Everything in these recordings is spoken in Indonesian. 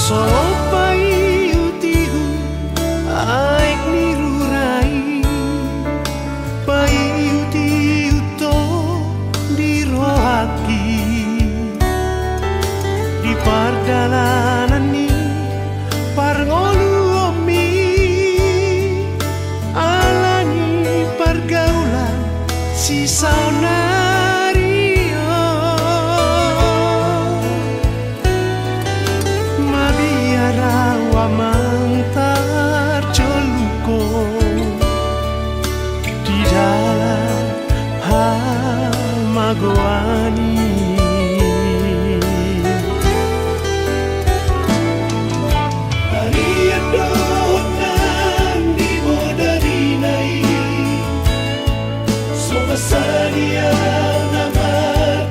Sopai utihu aik nirurai pai uti uto dirohaki di pardalanan ni parngolu omi alani pergaulan si saunario mabiara wamantar joluko di dalam hamagoani. Sadia nama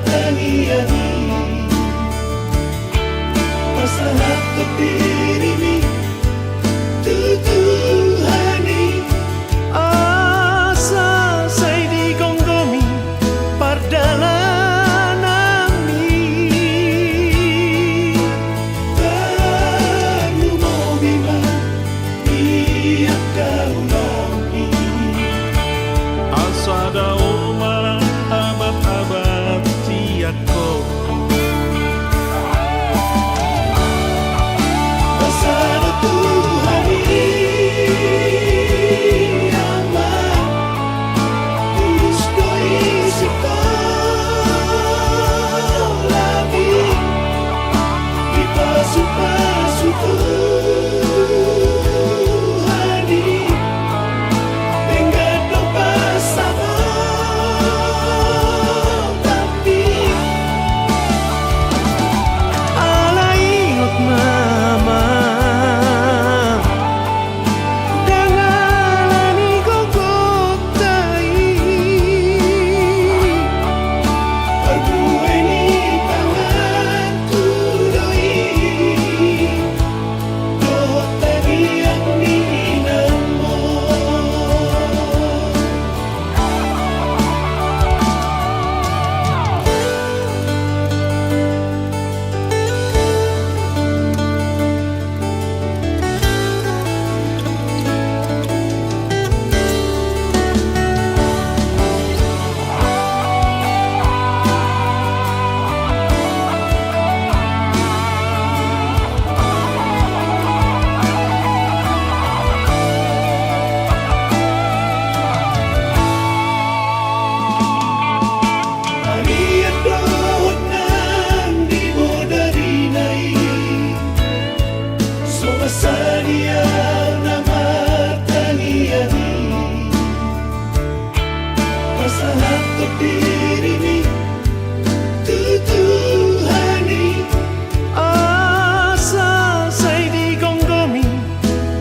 taniani masalah terdiri tutuhani Asa saya digonggomi pardalanami Kamu mau bima Biar kau lami Asada abad-abad tiako Pasal Tuhan amat tulus doi sekolah di pasu-pasu Tuhan dengan doa sama tapi alaingot mama dangalani gogotai berdua ini tangan tudoi doa tadi yang dinamo Sadia nama taniani masalah terdiri tutuhani Asa saya digonggomi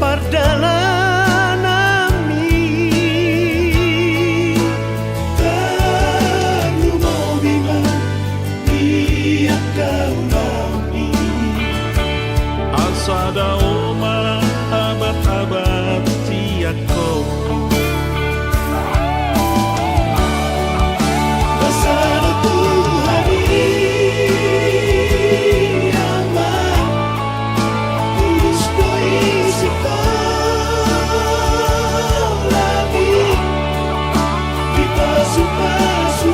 pardalanami Kamu mau bima Biar kau lami Asada abad-abad tiako Pasal Tuhan amat tulus doi sekolah di pasu-pasu